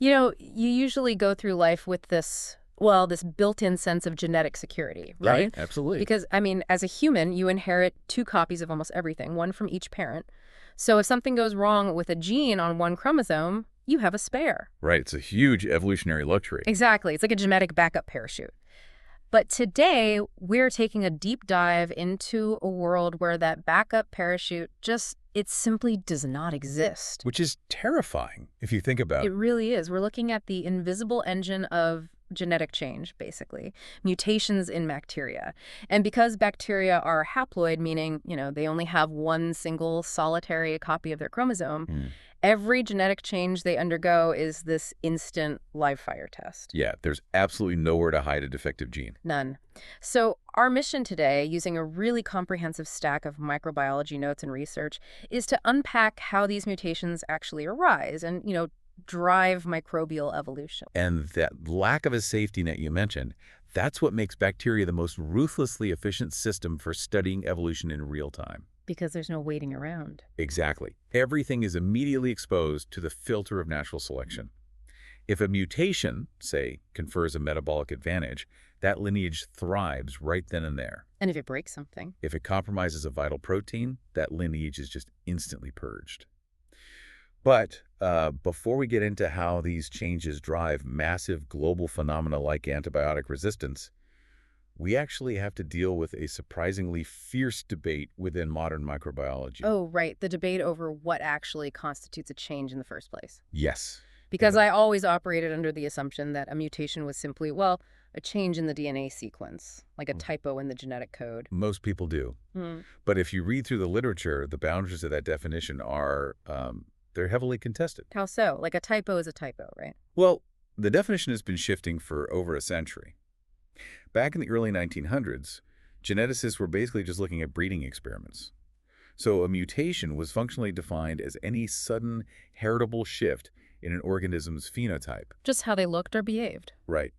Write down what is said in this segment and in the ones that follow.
You usually go through life with this built-in sense of genetic security, right? Right, absolutely. Because, I mean, as a human, you inherit two copies of almost everything, one from each parent. So if something goes wrong with a gene on one chromosome, you have a spare. Right, it's a huge evolutionary luxury. Exactly. It's like a genetic backup parachute. But today, we're taking a deep dive into a world where that backup parachute it simply does not exist. Which is terrifying, if you think about It it. really is. We're looking at the invisible engine of genetic change, basically, mutations in bacteria. And because bacteria are haploid, meaning, they only have one single solitary copy of their chromosome, every genetic change they undergo is this instant live fire test. Yeah, there's absolutely nowhere to hide a defective gene. None. So our mission today, using a really comprehensive stack of microbiology notes and research, is to unpack how these mutations actually arise and, drive microbial evolution. And that lack of a safety net you mentioned, that's what makes bacteria the most ruthlessly efficient system for studying evolution in real time. Because there's no waiting around. Exactly. Everything is immediately exposed to the filter of natural selection. If a mutation, say, confers a metabolic advantage, that lineage thrives right then and there. And if it breaks something? If it compromises a vital protein, that lineage is just instantly purged. But before we get into how these changes drive massive global phenomena like antibiotic resistance, we actually have to deal with a surprisingly fierce debate within modern microbiology. Oh, right. The debate over what actually constitutes a change in the first place. Yes. Because I always operated under the assumption that a mutation was simply, a change in the DNA sequence, like a typo in the genetic code. Most people do. But if you read through the literature, the boundaries of that definition are they're heavily contested. How so? Like a typo is a typo, right? Well, the definition has been shifting for over a century. Back in the early 1900s, geneticists were basically just looking at breeding experiments. So a mutation was functionally defined as any sudden heritable shift in an organism's phenotype. Just how they looked or behaved. Right.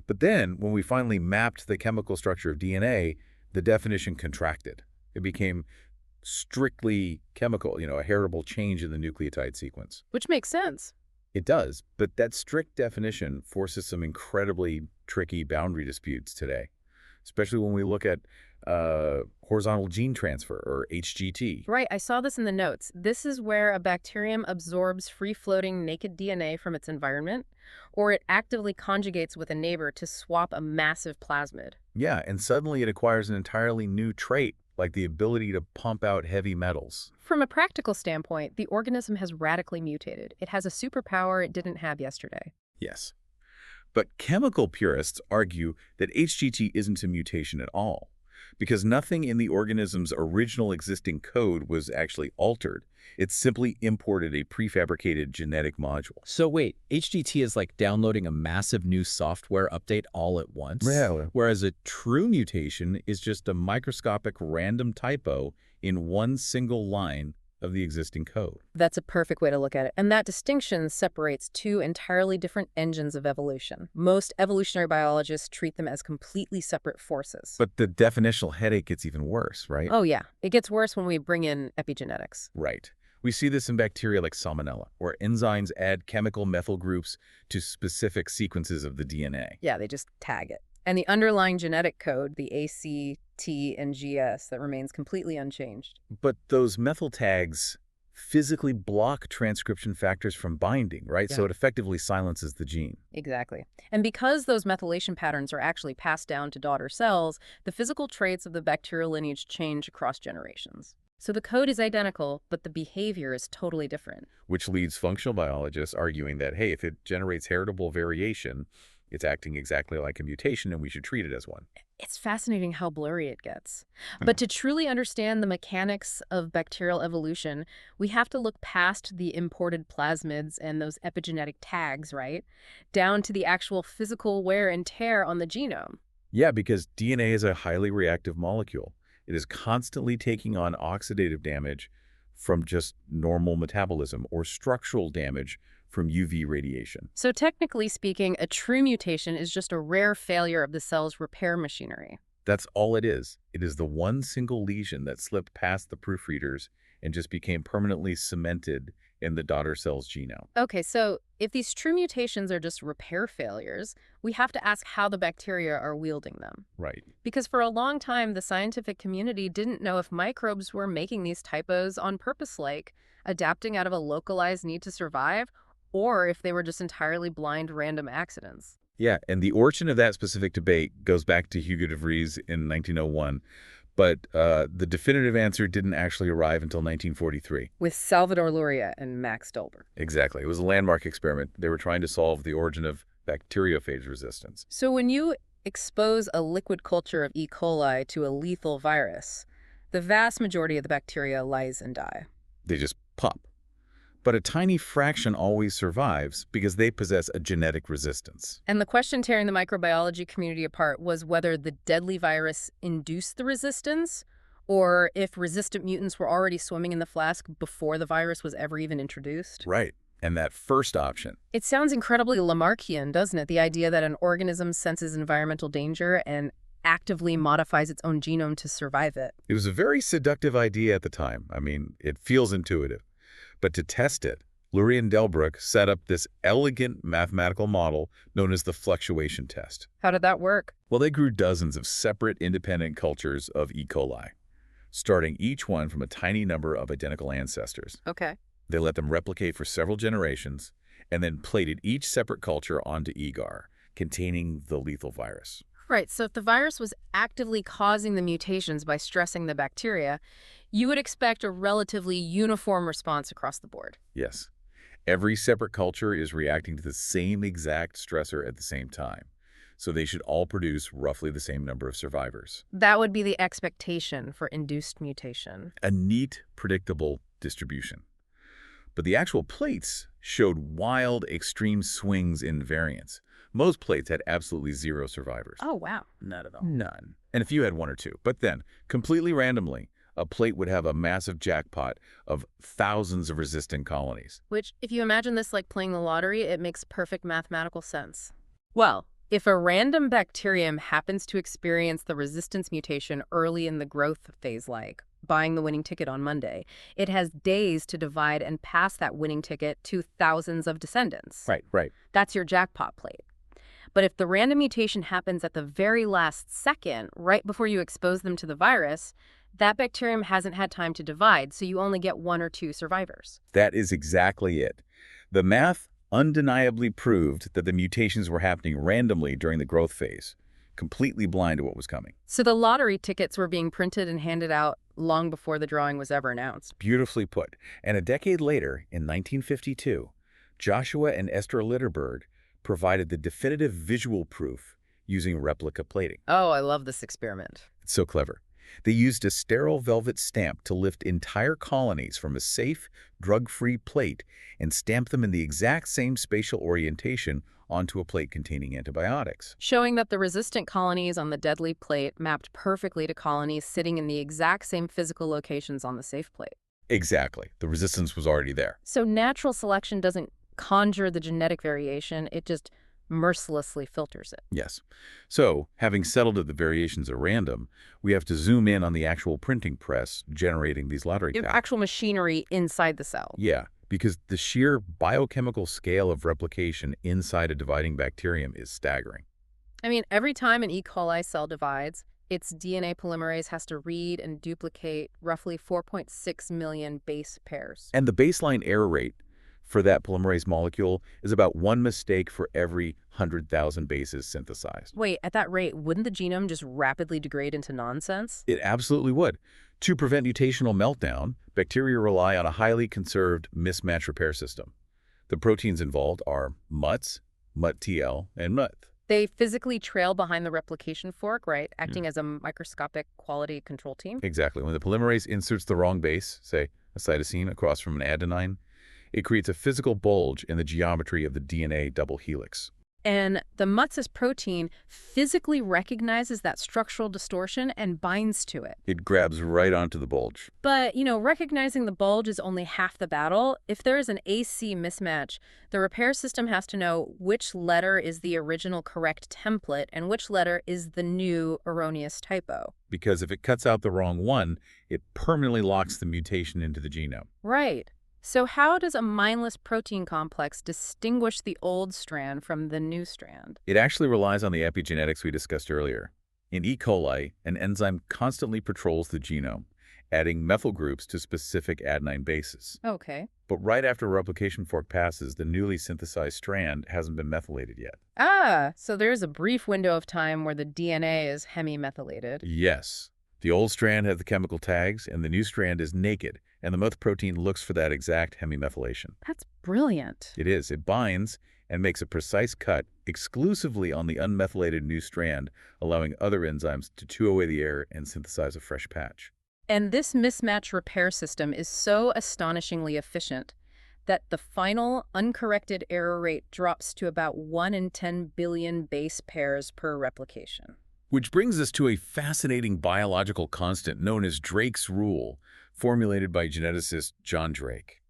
But then, when we finally mapped the chemical structure of DNA, the definition contracted. It became strictly chemical, a heritable change in the nucleotide sequence. Which makes sense. It does, but that strict definition forces some incredibly tricky boundary disputes today, especially when we look at horizontal gene transfer, or HGT. Right, I saw this in the notes. This is where a bacterium absorbs free-floating naked DNA from its environment, or it actively conjugates with a neighbor to swap a massive plasmid. Yeah, and suddenly it acquires an entirely new trait, like the ability to pump out heavy metals. From a practical standpoint, the organism has radically mutated. It has a superpower it didn't have yesterday. Yes. But chemical purists argue that HGT isn't a mutation at all, because nothing in the organism's original existing code was actually altered. It simply imported a prefabricated genetic module. So wait, HGT is like downloading a massive new software update all at once? Yeah. Whereas a true mutation is just a microscopic random typo in one single line of the existing code. That's a perfect way to look at it. And that distinction separates two entirely different engines of evolution. Most evolutionary biologists treat them as completely separate forces. But the definitional headache gets even worse, right? Oh, yeah. It gets worse when we bring in epigenetics. Right. We see this in bacteria like Salmonella, where enzymes add chemical methyl groups to specific sequences of the DNA. Yeah, they just tag it. And the underlying genetic code, the A, C, T, and GS, that remains completely unchanged. But those methyl tags physically block transcription factors from binding, right? Yeah. So it effectively silences the gene. Exactly. And because those methylation patterns are actually passed down to daughter cells, the physical traits of the bacterial lineage change across generations. So the code is identical, but the behavior is totally different. Which leads functional biologists arguing that, hey, if it generates heritable variation, it's acting exactly like a mutation and we should treat it as one. It's fascinating how blurry it gets. But to truly understand the mechanics of bacterial evolution, we have to look past the imported plasmids and those epigenetic tags, right? Down to the actual physical wear and tear on the genome. Yeah, because DNA is a highly reactive molecule. It is constantly taking on oxidative damage from just normal metabolism or structural damage from UV radiation. So technically speaking, a true mutation is just a rare failure of the cell's repair machinery. That's all it is. It is the one single lesion that slipped past the proofreaders and just became permanently cemented in the daughter cell's genome. Okay, so if these true mutations are just repair failures, we have to ask how the bacteria are wielding them. Right. Because for a long time, the scientific community didn't know if microbes were making these typos on purpose, like adapting out of a localized need to survive, or if they were just entirely blind random accidents. Yeah, and the origin of that specific debate goes back to Hugo de Vries in 1901, but the definitive answer didn't actually arrive until 1943. With Salvador Luria and Max Dolber. Exactly. It was a landmark experiment. They were trying to solve the origin of bacteriophage resistance. So when you expose a liquid culture of E. coli to a lethal virus, the vast majority of the bacteria lies and die. They just pop. But a tiny fraction always survives because they possess a genetic resistance. And the question tearing the microbiology community apart was whether the deadly virus induced the resistance, or if resistant mutants were already swimming in the flask before the virus was ever even introduced. Right. And that first option. It sounds incredibly Lamarckian, doesn't it? The idea that an organism senses environmental danger and actively modifies its own genome to survive it. It was a very seductive idea at the time. I mean, it feels intuitive. But to test it, Lurie and Delbruck set up this elegant mathematical model known as the fluctuation test. How did that work? Well, they grew dozens of separate independent cultures of E. coli, starting each one from a tiny number of identical ancestors. Okay. They let them replicate for several generations and then plated each separate culture onto agar, containing the lethal virus. Right, so if the virus was actively causing the mutations by stressing the bacteria, you would expect a relatively uniform response across the board. Yes. Every separate culture is reacting to the same exact stressor at the same time, so they should all produce roughly the same number of survivors. That would be the expectation for induced mutation. A neat, predictable distribution. But the actual plates showed wild, extreme swings in variance. Most plates had absolutely zero survivors. Oh, wow. None at all. None. And a few had one or two. But then, completely randomly, a plate would have a massive jackpot of thousands of resistant colonies. Which, if you imagine this like playing the lottery, it makes perfect mathematical sense. Well, if a random bacterium happens to experience the resistance mutation early in the growth phase, like buying the winning ticket on Monday, it has days to divide and pass that winning ticket to thousands of descendants. Right. That's your jackpot plate. But if the random mutation happens at the very last second, right before you expose them to the virus, that bacterium hasn't had time to divide, so you only get one or two survivors. That is exactly it. The math undeniably proved that the mutations were happening randomly during the growth phase, completely blind to what was coming. So the lottery tickets were being printed and handed out long before the drawing was ever announced. Beautifully put. And a decade later, in 1952, Joshua and Esther Litterberg provided the definitive visual proof using replica plating. Oh, I love this experiment. It's so clever. They used a sterile velvet stamp to lift entire colonies from a safe, drug-free plate and stamp them in the exact same spatial orientation onto a plate containing antibiotics. Showing that the resistant colonies on the deadly plate mapped perfectly to colonies sitting in the exact same physical locations on the safe plate. Exactly. The resistance was already there. So natural selection doesn't conjure the genetic variation, it just mercilessly filters it. Yes. So, having settled that the variations are random, we have to zoom in on the actual printing press generating these lottery packs. Actual machinery inside the cell. Yeah, because the sheer biochemical scale of replication inside a dividing bacterium is staggering. I mean, every time an E. coli cell divides, its DNA polymerase has to read and duplicate roughly 4.6 million base pairs. And the baseline error rate for that polymerase molecule is about one mistake for every 100,000 bases synthesized. Wait, at that rate, wouldn't the genome just rapidly degrade into nonsense? It absolutely would. To prevent mutational meltdown, bacteria rely on a highly conserved mismatch repair system. The proteins involved are MUTs, MUT-TL, and MUT. They physically trail behind the replication fork, right? Acting as a microscopic quality control team? Exactly. When the polymerase inserts the wrong base, say a cytosine across from an adenine, it creates a physical bulge in the geometry of the DNA double helix. And the MUTs protein physically recognizes that structural distortion and binds to it. It grabs right onto the bulge. But, recognizing the bulge is only half the battle. If there is an AC mismatch, the repair system has to know which letter is the original correct template and which letter is the new erroneous typo. Because if it cuts out the wrong one, it permanently locks the mutation into the genome. Right. So how does a mindless protein complex distinguish the old strand from the new strand? It actually relies on the epigenetics we discussed earlier. In E. coli, an enzyme constantly patrols the genome, adding methyl groups to specific adenine bases. Okay. But right after a replication fork passes, the newly synthesized strand hasn't been methylated yet. Ah, so there's a brief window of time where the DNA is hemimethylated. Yes. The old strand has the chemical tags, and the new strand is naked, and the meth protein looks for that exact hemimethylation. That's brilliant. It is. It binds and makes a precise cut exclusively on the unmethylated new strand, allowing other enzymes to chew away the air and synthesize a fresh patch. And this mismatch repair system is so astonishingly efficient that the final uncorrected error rate drops to about 1 in 10 billion base pairs per replication. Which brings us to a fascinating biological constant known as Drake's rule, formulated by geneticist John Drake.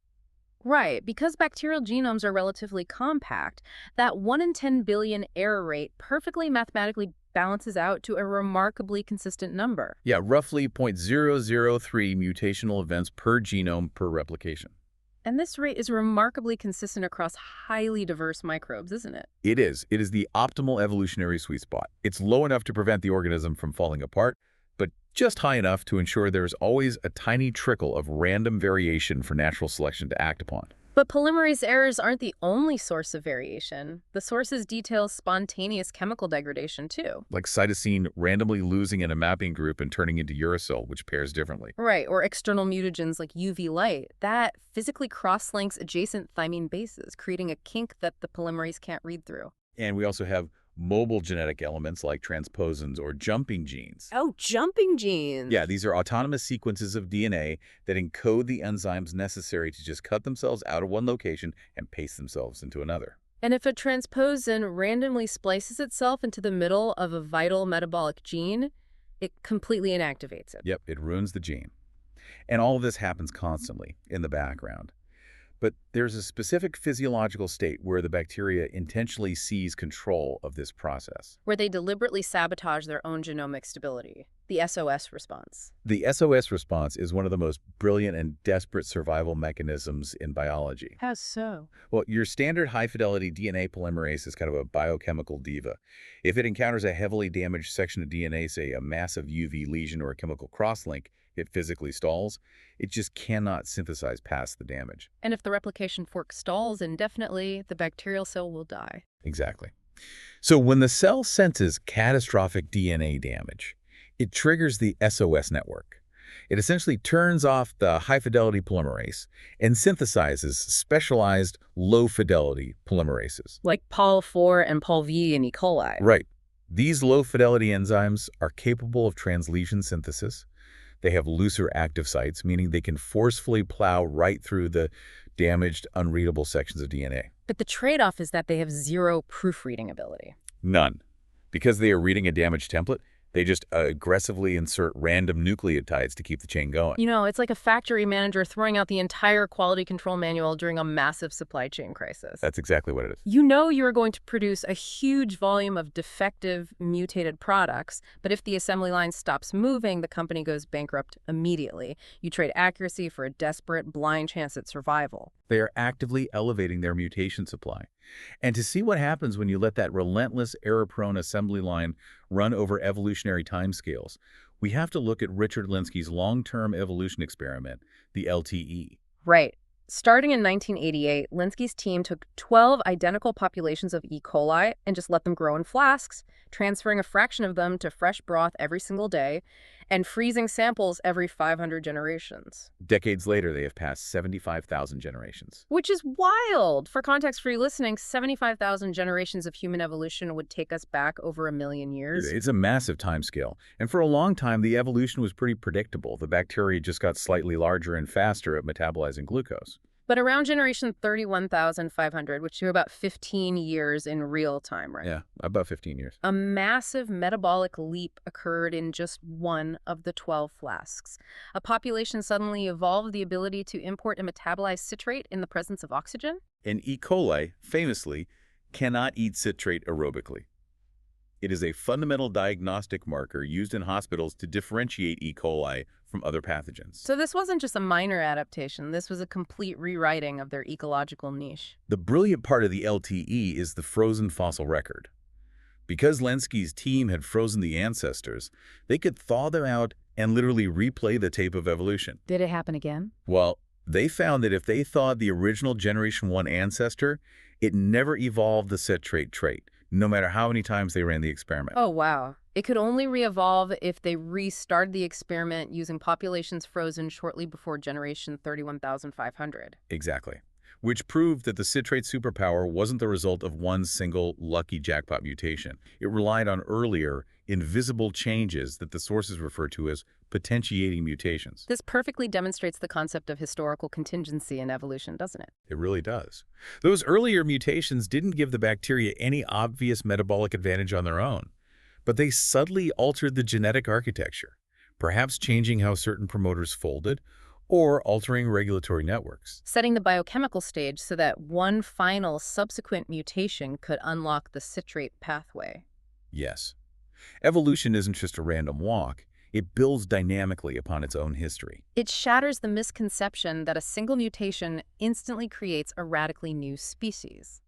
Right, because bacterial genomes are relatively compact, that 1 in 10 billion error rate perfectly mathematically balances out to a remarkably consistent number. Yeah, roughly 0.003 mutational events per genome per replication. And this rate is remarkably consistent across highly diverse microbes, isn't it? It is. It is the optimal evolutionary sweet spot. It's low enough to prevent the organism from falling apart, but just high enough to ensure there's always a tiny trickle of random variation for natural selection to act upon. But polymerase errors aren't the only source of variation. The sources detail spontaneous chemical degradation, too. Like cytosine randomly losing in a mapping group and turning into uracil, which pairs differently. Right, or external mutagens like UV light. That physically cross-links adjacent thymine bases, creating a kink that the polymerase can't read through. And we also have mobile genetic elements like transposons or jumping genes. Oh, jumping genes. Yeah, these are autonomous sequences of DNA that encode the enzymes necessary to just cut themselves out of one location and paste themselves into another. And if a transposon randomly splices itself into the middle of a vital metabolic gene, it completely inactivates it. Yep, it ruins the gene. And all of this happens constantly in the background. But there's a specific physiological state where the bacteria intentionally seize control of this process. Where they deliberately sabotage their own genomic stability, the SOS response. The SOS response is one of the most brilliant and desperate survival mechanisms in biology. How so? Well, your standard high-fidelity DNA polymerase is kind of a biochemical diva. If it encounters a heavily damaged section of DNA, say a massive UV lesion or a chemical crosslink, it physically stalls. It just cannot synthesize past the damage. And if the replication fork stalls indefinitely, the bacterial cell will die. Exactly. So when the cell senses catastrophic DNA damage, it triggers the SOS network. It essentially turns off the high-fidelity polymerase and synthesizes specialized low-fidelity polymerases. Like Pol4 and Pol-V in E. coli. Right. These low-fidelity enzymes are capable of translesion synthesis. They have looser active sites, meaning they can forcefully plow right through the damaged, unreadable sections of DNA. But the trade-off is that they have zero proofreading ability. None. Because they are reading a damaged template, they just aggressively insert random nucleotides to keep the chain going. You know, it's like a factory manager throwing out the entire quality control manual during a massive supply chain crisis. That's exactly what it is. You know you are going to produce a huge volume of defective, mutated products, but if the assembly line stops moving, the company goes bankrupt immediately. You trade accuracy for a desperate, blind chance at survival. They are actively elevating their mutation supply. And to see what happens when you let that relentless, error-prone assembly line run over evolutionary timescales, we have to look at Richard Lenski's long-term evolution experiment, the LTE. Right. Starting in 1988, Lenski's team took 12 identical populations of E. coli and just let them grow in flasks, transferring a fraction of them to fresh broth every single day and freezing samples every 500 generations. Decades later, they have passed 75,000 generations. Which is wild! For context-free listening, 75,000 generations of human evolution would take us back over 1 million years. It's a massive timescale. And for a long time, the evolution was pretty predictable. The bacteria just got slightly larger and faster at metabolizing glucose. But around generation 31,500, which is about 15 years in real time, right? Yeah, about 15 years. A massive metabolic leap occurred in just one of the 12 flasks. A population suddenly evolved the ability to import and metabolize citrate in the presence of oxygen. And E. coli, famously, cannot eat citrate aerobically. It is a fundamental diagnostic marker used in hospitals to differentiate E. coli from other pathogens. So this wasn't just a minor adaptation. This was a complete rewriting of their ecological niche. The brilliant part of the LTE is the frozen fossil record. Because Lenski's team had frozen the ancestors, they could thaw them out and literally replay the tape of evolution. Did it happen again? Well, they found that if they thawed the original Generation 1 ancestor, it never evolved the citrate trait, no matter how many times they ran the experiment. Oh, wow. It could only re-evolve if they restarted the experiment using populations frozen shortly before generation 31,500. Exactly. Which proved that the citrate superpower wasn't the result of one single lucky jackpot mutation. It relied on earlier, invisible changes that the sources refer to as potentiating mutations. This perfectly demonstrates the concept of historical contingency in evolution, doesn't it? It really does. Those earlier mutations didn't give the bacteria any obvious metabolic advantage on their own, but they subtly altered the genetic architecture, perhaps changing how certain promoters folded or altering regulatory networks. Setting the biochemical stage so that one final subsequent mutation could unlock the citrate pathway. Yes. Evolution isn't just a random walk. It builds dynamically upon its own history. It shatters the misconception that a single mutation instantly creates a radically new species.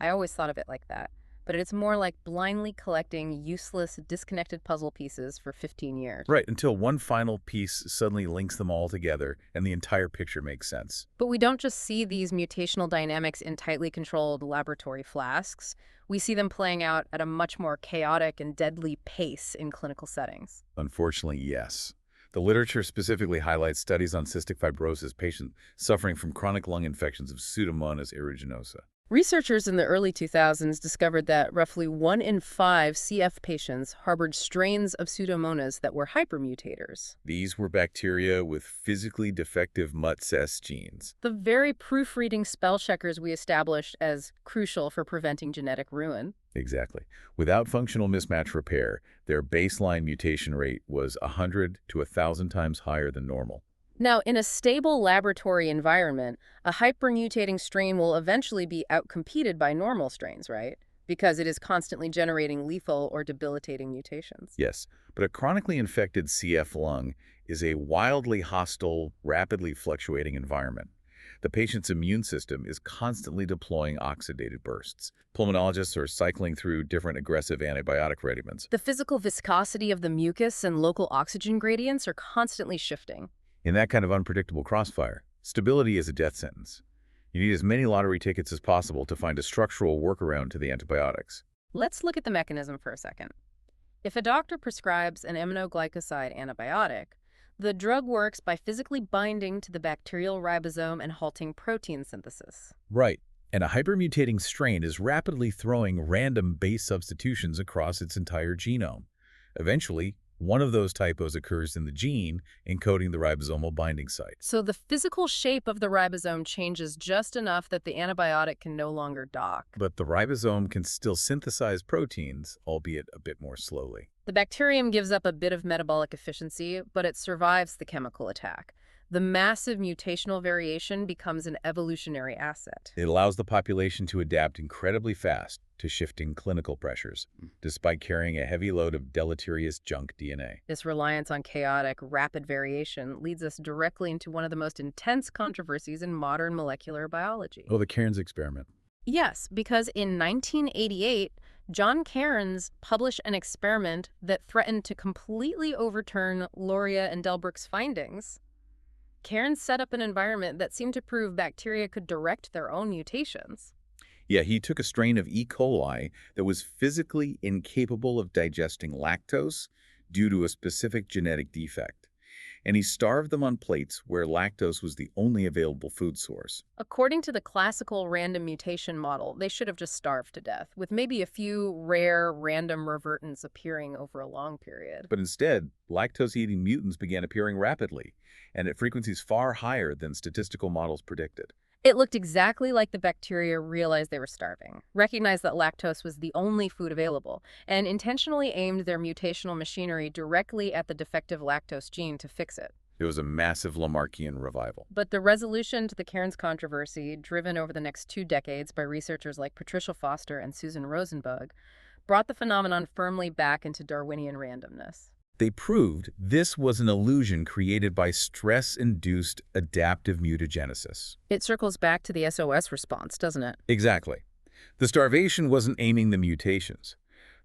I always thought of it like that, but it's more like blindly collecting useless, disconnected puzzle pieces for 15 years. Right, until one final piece suddenly links them all together and the entire picture makes sense. But we don't just see these mutational dynamics in tightly controlled laboratory flasks. We see them playing out at a much more chaotic and deadly pace in clinical settings. Unfortunately, yes. The literature specifically highlights studies on cystic fibrosis patients suffering from chronic lung infections of Pseudomonas aeruginosa. Researchers in the early 2000s discovered that roughly 1 in 5 CF patients harbored strains of Pseudomonas that were hypermutators. These were bacteria with physically defective MUT-CES genes. The very proofreading spell checkers we established as crucial for preventing genetic ruin. Exactly. Without functional mismatch repair, their baseline mutation rate was 100 to 1,000 times higher than normal. Now, in a stable laboratory environment, a hypermutating strain will eventually be outcompeted by normal strains, right? Because it is constantly generating lethal or debilitating mutations. Yes, but a chronically infected CF lung is a wildly hostile, rapidly fluctuating environment. The patient's immune system is constantly deploying oxidative bursts. Pulmonologists are cycling through different aggressive antibiotic regimens. The physical viscosity of the mucus and local oxygen gradients are constantly shifting. In that kind of unpredictable crossfire, stability is a death sentence. You need as many lottery tickets as possible to find a structural workaround to the antibiotics. Let's look at the mechanism for a second. If a doctor prescribes an aminoglycoside antibiotic, the drug works by physically binding to the bacterial ribosome and halting protein synthesis. Right, and a hypermutating strain is rapidly throwing random base substitutions across its entire genome. Eventually, one of those typos occurs in the gene, encoding the ribosomal binding site. So the physical shape of the ribosome changes just enough that the antibiotic can no longer dock. But the ribosome can still synthesize proteins, albeit a bit more slowly. The bacterium gives up a bit of metabolic efficiency, but it survives the chemical attack. The massive mutational variation becomes an evolutionary asset. It allows the population to adapt incredibly fast to shifting clinical pressures, despite carrying a heavy load of deleterious junk DNA. This reliance on chaotic, rapid variation leads us directly into one of the most intense controversies in modern molecular biology. Oh, the Cairns experiment. Yes, because in 1988, John Cairns published an experiment that threatened to completely overturn Loria and Delbruck's findings. Cairns set up an environment that seemed to prove bacteria could direct their own mutations. Yeah, he took a strain of E. coli that was physically incapable of digesting lactose due to a specific genetic defect, and he starved them on plates where lactose was the only available food source. According to the classical random mutation model, they should have just starved to death, with maybe a few rare random revertants appearing over a long period. But instead, lactose-eating mutants began appearing rapidly, and at frequencies far higher than statistical models predicted. It looked exactly like the bacteria realized they were starving, recognized that lactose was the only food available, and intentionally aimed their mutational machinery directly at the defective lactose gene to fix it. It was a massive Lamarckian revival. But the resolution to the Cairns controversy, driven over the next 2 decades by researchers like Patricia Foster and Susan Rosenbug, brought the phenomenon firmly back into Darwinian randomness. They proved this was an illusion created by stress-induced adaptive mutagenesis. It circles back to the SOS response, doesn't it? Exactly. The starvation wasn't aiming the mutations.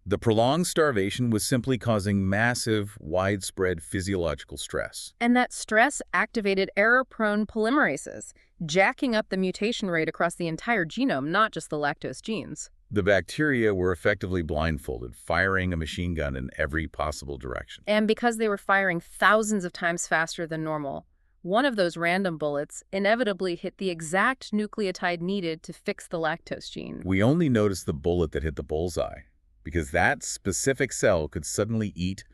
The prolonged starvation was simply causing massive, widespread physiological stress. And that stress activated error-prone polymerases, jacking up the mutation rate across the entire genome, not just the lactose genes. The bacteria were effectively blindfolded, firing a machine gun in every possible direction. And because they were firing thousands of times faster than normal, one of those random bullets inevitably hit the exact nucleotide needed to fix the lactose gene. We only noticed the bullet that hit the bullseye, because that specific cell could suddenly eat,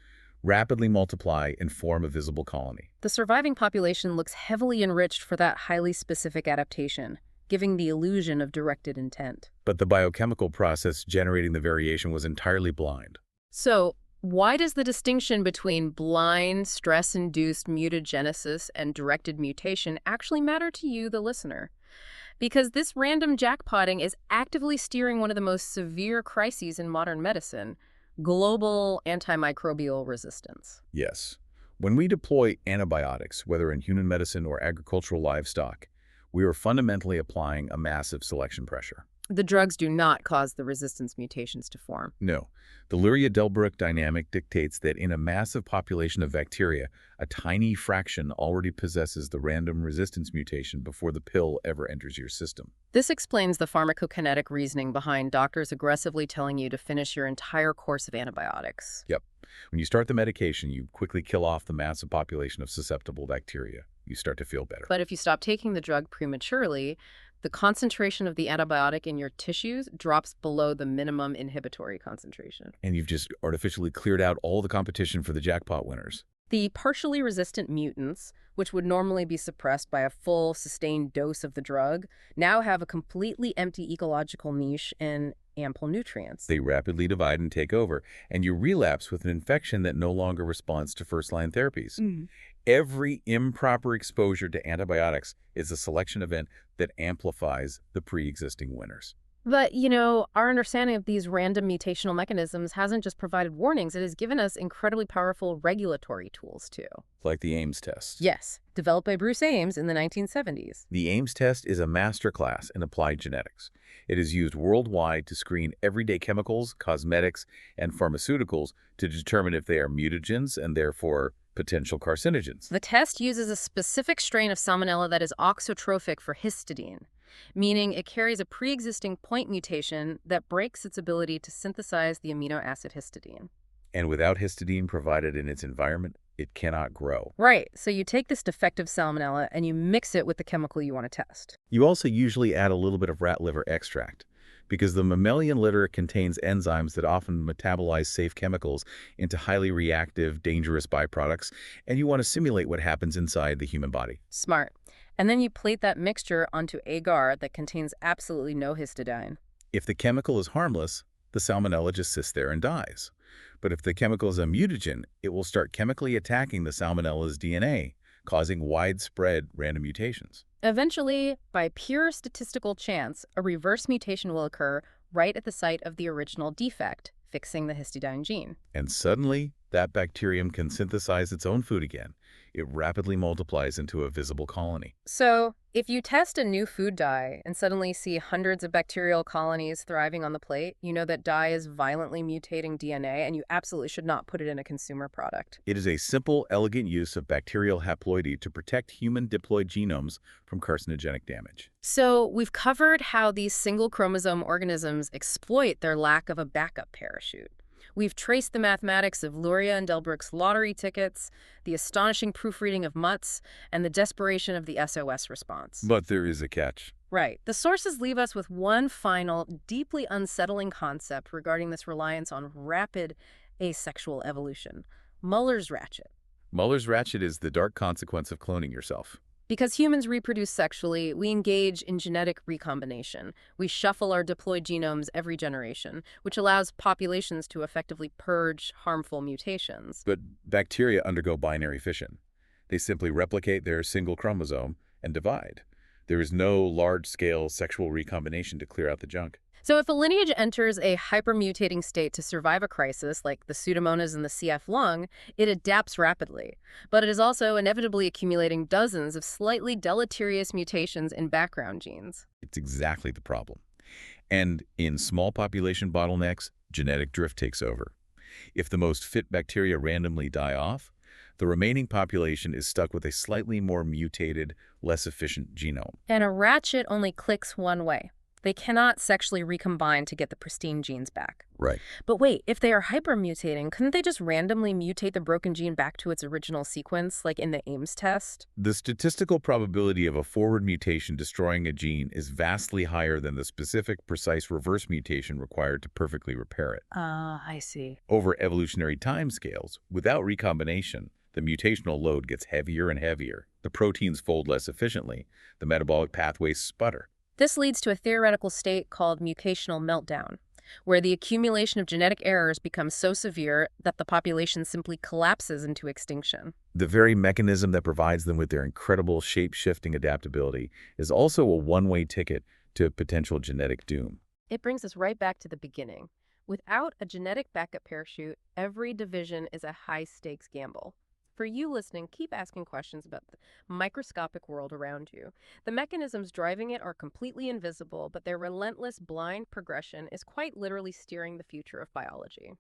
rapidly multiply, and form a visible colony. The surviving population looks heavily enriched for that highly specific adaptation, giving the illusion of directed intent. But the biochemical process generating the variation was entirely blind. So, why does the distinction between blind, stress-induced mutagenesis and directed mutation actually matter to you, the listener? Because this random jackpotting is actively steering one of the most severe crises in modern medicine, global antimicrobial resistance. Yes. When we deploy antibiotics, whether in human medicine or agricultural livestock, we are fundamentally applying a massive selection pressure. The drugs do not cause the resistance mutations to form. No. The Luria-Delbruck dynamic dictates that in a massive population of bacteria, a tiny fraction already possesses the random resistance mutation before the pill ever enters your system. This explains the pharmacokinetic reasoning behind doctors aggressively telling you to finish your entire course of antibiotics. Yep. When you start the medication, you quickly kill off the massive population of susceptible bacteria. You start to feel better. But if you stop taking the drug prematurely, the concentration of the antibiotic in your tissues drops below the minimum inhibitory concentration. And you've just artificially cleared out all the competition for the jackpot winners. The partially resistant mutants, which would normally be suppressed by a full, sustained dose of the drug, now have a completely empty ecological niche and ample nutrients. They rapidly divide and take over, and you relapse with an infection that no longer responds to first-line therapies. Every improper exposure to antibiotics is a selection event that amplifies the pre-existing winners. But, our understanding of these random mutational mechanisms hasn't just provided warnings, it has given us incredibly powerful regulatory tools, too. Like the Ames test. Yes, developed by Bruce Ames in the 1970s. The Ames test is a masterclass in applied genetics. It is used worldwide to screen everyday chemicals, cosmetics, and pharmaceuticals to determine if they are mutagens and therefore potential carcinogens. The test uses a specific strain of Salmonella that is auxotrophic for histidine, meaning it carries a pre-existing point mutation that breaks its ability to synthesize the amino acid histidine. And without histidine provided in its environment, it cannot grow. Right, so you take this defective Salmonella and you mix it with the chemical you want to test. You also usually add a little bit of rat liver extract, because the mammalian litter contains enzymes that often metabolize safe chemicals into highly reactive, dangerous byproducts, and you want to simulate what happens inside the human body. Smart. And then you plate that mixture onto agar that contains absolutely no histidine. If the chemical is harmless, the Salmonella just sits there and dies. But if the chemical is a mutagen, it will start chemically attacking the Salmonella's DNA, causing widespread random mutations. Eventually, by pure statistical chance, a reverse mutation will occur right at the site of the original defect, fixing the histidine gene. And suddenly, that bacterium can synthesize its own food again. It rapidly multiplies into a visible colony. So, if you test a new food dye and suddenly see hundreds of bacterial colonies thriving on the plate, you know that dye is violently mutating DNA and you absolutely should not put it in a consumer product. It is a simple, elegant use of bacterial haploidy to protect human diploid genomes from carcinogenic damage. So, we've covered how these single chromosome organisms exploit their lack of a backup parachute. We've traced the mathematics of Luria and Delbruck's lottery tickets, the astonishing proofreading of Mutz, and the desperation of the SOS response. But there is a catch. Right. The sources leave us with one final, deeply unsettling concept regarding this reliance on rapid asexual evolution: Muller's ratchet. Muller's ratchet is the dark consequence of cloning yourself. Because humans reproduce sexually, we engage in genetic recombination. We shuffle our diploid genomes every generation, which allows populations to effectively purge harmful mutations. But bacteria undergo binary fission. They simply replicate their single chromosome and divide. There is no large-scale sexual recombination to clear out the junk. So if a lineage enters a hypermutating state to survive a crisis, like the Pseudomonas in the CF lung, it adapts rapidly. But it is also inevitably accumulating dozens of slightly deleterious mutations in background genes. It's exactly the problem. And in small population bottlenecks, genetic drift takes over. If the most fit bacteria randomly die off, the remaining population is stuck with a slightly more mutated, less efficient genome. And a ratchet only clicks one way. They cannot sexually recombine to get the pristine genes back. Right. But wait, if they are hypermutating, couldn't they just randomly mutate the broken gene back to its original sequence, like in the Ames test? The statistical probability of a forward mutation destroying a gene is vastly higher than the specific, precise reverse mutation required to perfectly repair it. Ah, I see. Over evolutionary timescales, without recombination, the mutational load gets heavier and heavier. The proteins fold less efficiently. The metabolic pathways sputter. This leads to a theoretical state called mutational meltdown, where the accumulation of genetic errors becomes so severe that the population simply collapses into extinction. The very mechanism that provides them with their incredible shape-shifting adaptability is also a one-way ticket to potential genetic doom. It brings us right back to the beginning. Without a genetic backup parachute, every division is a high-stakes gamble. For you listening, keep asking questions about the microscopic world around you. The mechanisms driving it are completely invisible, but their relentless, blind progression is quite literally steering the future of biology.